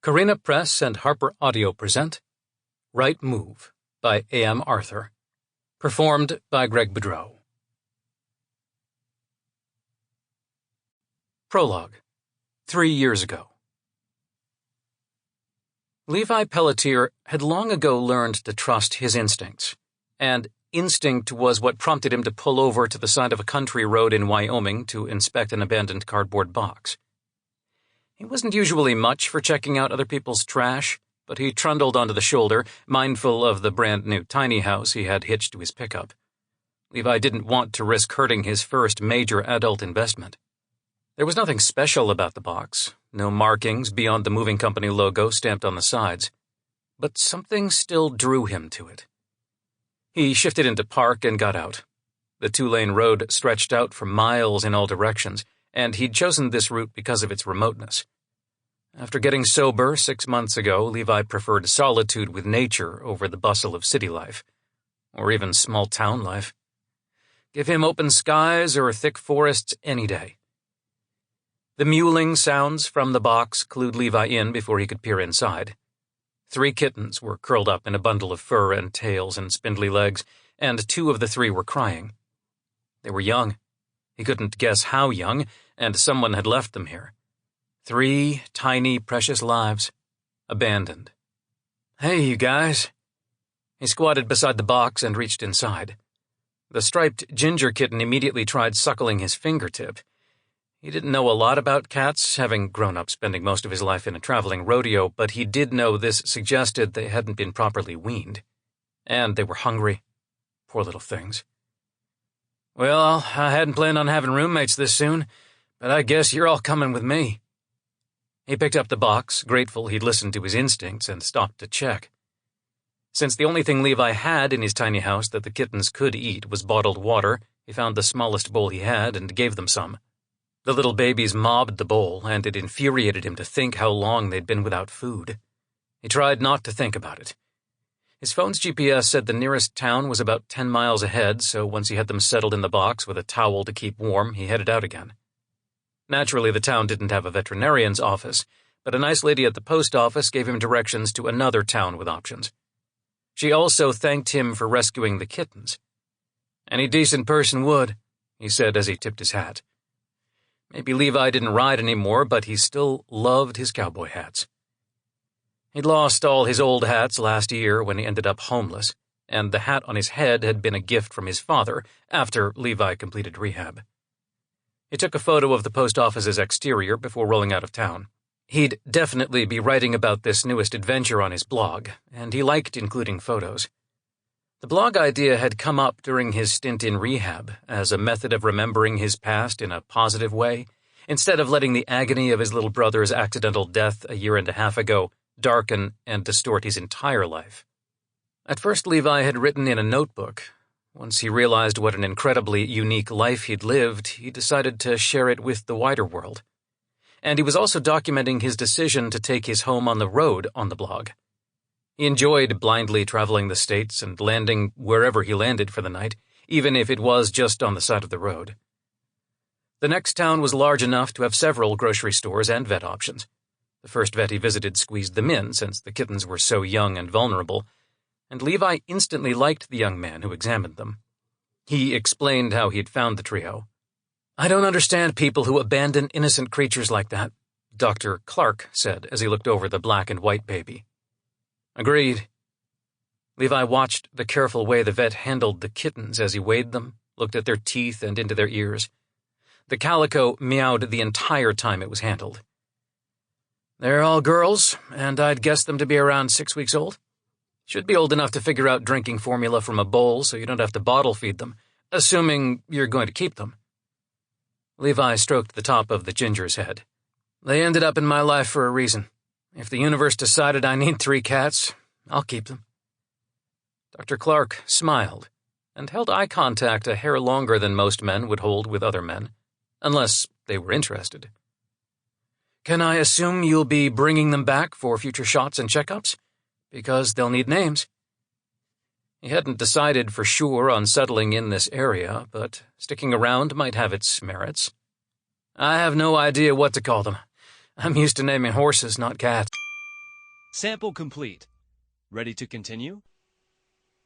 Carina Press and HarlequinAudio present Right Move by A.M. Arthur. Performed by Greg Boudreaux. Prologue. 3 years ago. Levi Peletier had long ago learned to trust his instincts, and instinct was what prompted him to pull over to the side of a country road in Wyoming to inspect an abandoned cardboard box. He wasn't usually much for checking out other people's trash, but he trundled onto the shoulder, mindful of the brand-new tiny house he had hitched to his pickup. Levi didn't want to risk hurting his first major adult investment. There was nothing special about the box, no markings beyond the moving company logo stamped on the sides, but something still drew him to it. He shifted into park and got out. The two-lane road stretched out for miles in all directions, and he'd chosen this route because of its remoteness. After getting sober 6 months ago, Levi preferred solitude with nature over the bustle of city life, or even small-town life. Give him open skies or thick forests any day. The mewling sounds from the box clued Levi in before he could peer inside. 3 kittens were curled up in a bundle of fur and tails and spindly legs, and 2 of the 3 were crying. They were young. He couldn't guess how young, and someone had left them here. 3 tiny, precious lives, abandoned. "Hey, you guys." He squatted beside the box and reached inside. The striped ginger kitten immediately tried suckling his fingertip. He didn't know a lot about cats, having grown up spending most of his life in a traveling rodeo, but he did know this suggested they hadn't been properly weaned. And they were hungry. Poor little things. "Well, I hadn't planned on having roommates this soon, but I guess you're all coming with me." He picked up the box, grateful he'd listened to his instincts, and stopped to check. Since the only thing Levi had in his tiny house that the kittens could eat was bottled water, he found the smallest bowl he had and gave them some. The little babies mobbed the bowl, and it infuriated him to think how long they'd been without food. He tried not to think about it. His phone's GPS said the nearest town was about 10 miles ahead, so once he had them settled in the box with a towel to keep warm, he headed out again. Naturally, the town didn't have a veterinarian's office, but a nice lady at the post office gave him directions to another town with options. She also thanked him for rescuing the kittens. "Any decent person would," he said as he tipped his hat. Maybe Levi didn't ride anymore, but he still loved his cowboy hats. He'd lost all his old hats last year when he ended up homeless, and the hat on his head had been a gift from his father after Levi completed rehab. He took a photo of the post office's exterior before rolling out of town. He'd definitely be writing about this newest adventure on his blog, and he liked including photos. The blog idea had come up during his stint in rehab as a method of remembering his past in a positive way, instead of letting the agony of his little brother's accidental death a year and a half ago darken and distort his entire life. At first, Levi had written in a notebook. Once he realized what an incredibly unique life he'd lived, he decided to share it with the wider world. And he was also documenting his decision to take his home on the road on the blog. He enjoyed blindly traveling the states and landing wherever he landed for the night, even if it was just on the side of the road. The next town was large enough to have several grocery stores and vet options. The first vet he visited squeezed them in since the kittens were so young and vulnerable, and Levi instantly liked the young man who examined them. He explained how he'd found the trio. "I don't understand people who abandon innocent creatures like that," Dr. Clark said as he looked over the black and white baby. "Agreed." Levi watched the careful way the vet handled the kittens as he weighed them, looked at their teeth and into their ears. The calico meowed the entire time it was handled. "They're all girls, and I'd guess them to be around 6 weeks old. Should be old enough to figure out drinking formula from a bowl so you don't have to bottle feed them, assuming you're going to keep them." Levi stroked the top of the ginger's head. "They ended up in my life for a reason. If the universe decided I need 3 cats, I'll keep them." Dr. Clark smiled and held eye contact a hair longer than most men would hold with other men, unless they were interested. "Can I assume you'll be bringing them back for future shots and checkups? Because they'll need names." He hadn't decided for sure on settling in this area, but sticking around might have its merits. "I have no idea what to call them. I'm used to naming horses, not cats." Sample complete. Ready to continue?